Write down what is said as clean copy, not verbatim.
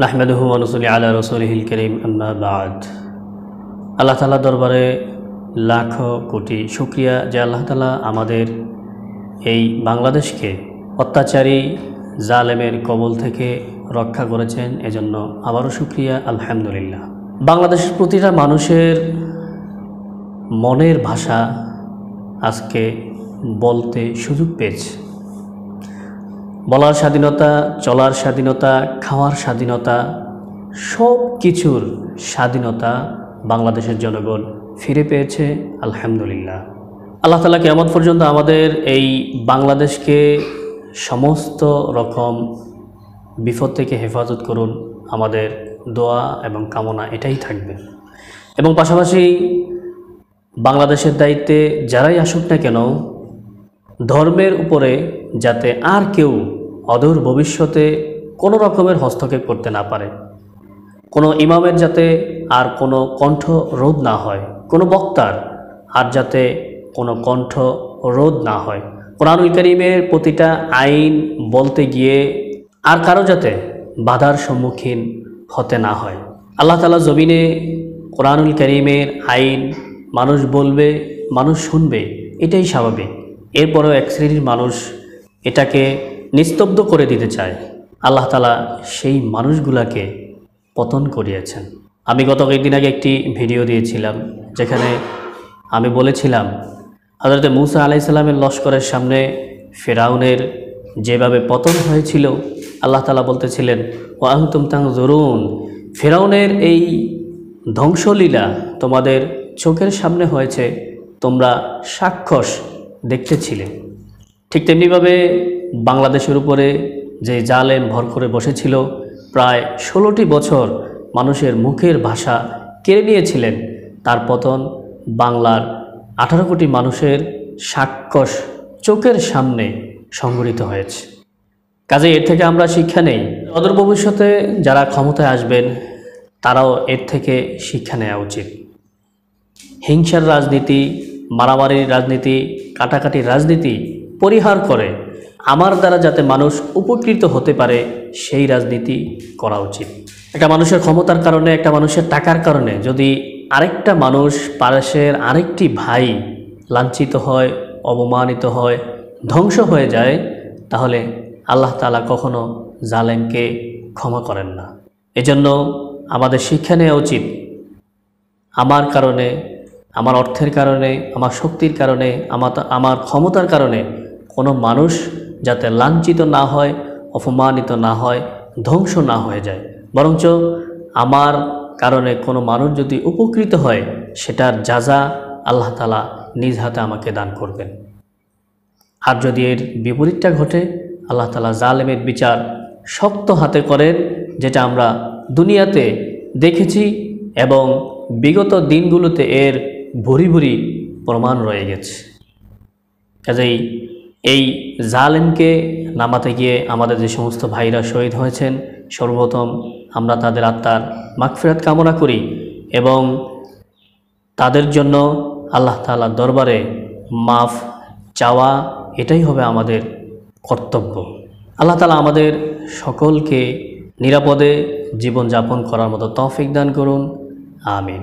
নাহমাদুহু ওয়া নুসাল্লি আলা রাসূলিহিল কারীম আম্মা বা'দ। আল্লাহ তাআলার দরবারে লাখো কোটি শুকরিয়া যে আল্লাহ তাআলা আমাদের এই বাংলাদেশকে অত্যাচারী জালেমের কবল থেকে রক্ষা করেছেন। এজন্য আবারও শুকরিয়া, আলহামদুলিল্লাহ। বাংলাদেশের প্রতিটা মানুষের মনের ভাষা আজকে বলতে সুযোগ পেয়েছে। বলার স্বাধীনতা, চলার স্বাধীনতা, খাওয়ার স্বাধীনতা, সব কিছুর স্বাধীনতা বাংলাদেশের জনগণ ফিরে পেয়েছে, আলহামদুলিল্লাহ। আল্লাহ তাআলা কিয়ামত পর্যন্ত আমাদের এই বাংলাদেশকে সমস্ত রকম বিপদ থেকে হেফাজত করুন, আমাদের দোয়া এবং কামনা এটাই থাকবে। এবং পাশাপাশি বাংলাদেশের দায়িত্বে যারাই আসুক না কেন, ধর্মের উপরে যাতে আর কেউ অদূর ভবিষ্যতে কোনো রকমের হস্তক্ষেপ করতে না পারে, কোনো ইমামের যাতে আর কোনো কণ্ঠ রোধ না হয়, কোনো বক্তার আর যাতে কোনো কণ্ঠ রোধ না হয়, কোরআনুল কারীমের প্রতিটা আইন বলতে গিয়ে আর কারো যাতে বাধার সম্মুখীন হতে না হয়। আল্লাহ তাআলা জমিনে কোরআনুল কারীমের আইন মানুষ বলবে, মানুষ শুনবে, এটাই স্বাভাবিক। এরপরেও এক শ্রেণীর মানুষ এটাকে নিস্তব্ধ করে দিতে চায়। আল্লাহ তাআলা সেই মানুষগুলাকে পতন করিয়েছেন। আমি গত কয়েকদিন আগে একটি ভিডিও দিয়েছিলাম, যেখানে আমি বলেছিলাম হযরত মূসা আলাইহিস সালামের লস্করের সামনে ফিরআউনের যেভাবে পতন হয়েছিল, আল্লাহ তাআলা বলতেছিলেন ওয়া আনতুম তানজুরুন, ফিরআউনের এই ধ্বংসলীলা তোমাদের চোখের সামনে হয়েছে, তোমরা সাক্ষস দেখতেছিলে। ঠিক তেমনিভাবে বাংলাদেশের উপরে যে জালেম ভর করে বসেছিল, প্রায় 16টি বছর মানুষের মুখের ভাষা কেড়ে নিয়েছিলেন, তার পতন বাংলার 18 কোটি মানুষের সাক্ষস চোখের সামনে সংঘটিত হয়েছে। কাজে এর থেকে আমরা শিক্ষা নেই। অদূর ভবিষ্যতে যারা ক্ষমতায় আসবেন তারাও এর থেকে শিক্ষা নেওয়া উচিত। হিংসার রাজনীতি, মারামারির রাজনীতি, কাটাকাটির রাজনীতি পরিহার করে আমার দ্বারা যাতে মানুষ উপকৃত হতে পারে সেই রাজনীতি করা উচিত। একটা মানুষের ক্ষমতার কারণে, একটা মানুষের টাকার কারণে যদি আরেকটা মানুষ, পাশের আরেকটি ভাই লাঞ্ছিত হয়, অপমানিত হয়, ধ্বংস হয়ে যায়, তাহলে আল্লাহ তাআলা কখনো জালেমকে ক্ষমা করেন না। এজন্য আমাদের শিক্ষা নেওয়া উচিত, আমার কারণে, আমার অর্থের কারণে, আমার শক্তির কারণে, আমার ক্ষমতার কারণে কোনো মানুষ যাতে লাঞ্ছিত না হয়, অপমানিত না হয়, ধ্বংস না হয়ে যায়, বরঞ্চ আমার কারণে কোনো মানুষ যদি উপকৃত হয় সেটার যাজা আল্লাহ তাআলা নিজ হাতে আমাকে দান করবেন। আর যদি এর বিপরীতটা ঘটে, আল্লাহ তাআলা জালেমের বিচার শক্ত হাতে করেন, যেটা আমরা দুনিয়াতে দেখেছি এবং বিগত দিনগুলোতে এর ভুরি ভুরি প্রমাণ রয়ে গেছে। কাজেই এই জালেমকে নামাতে গিয়ে আমাদের যে সমস্ত ভাইরা শহীদ হয়েছেন, সর্বপ্রথম আমরা তাদের আত্মার মাগফিরাত কামনা করি এবং তাদের জন্য আল্লাহ তাআলার দরবারে মাফ চাওয়া, এটাই হবে আমাদের কর্তব্য। আল্লাহ তাআলা আমাদের সকলকে নিরাপদে জীবনযাপন করার মতো তৌফিক দান করুন, আমিন।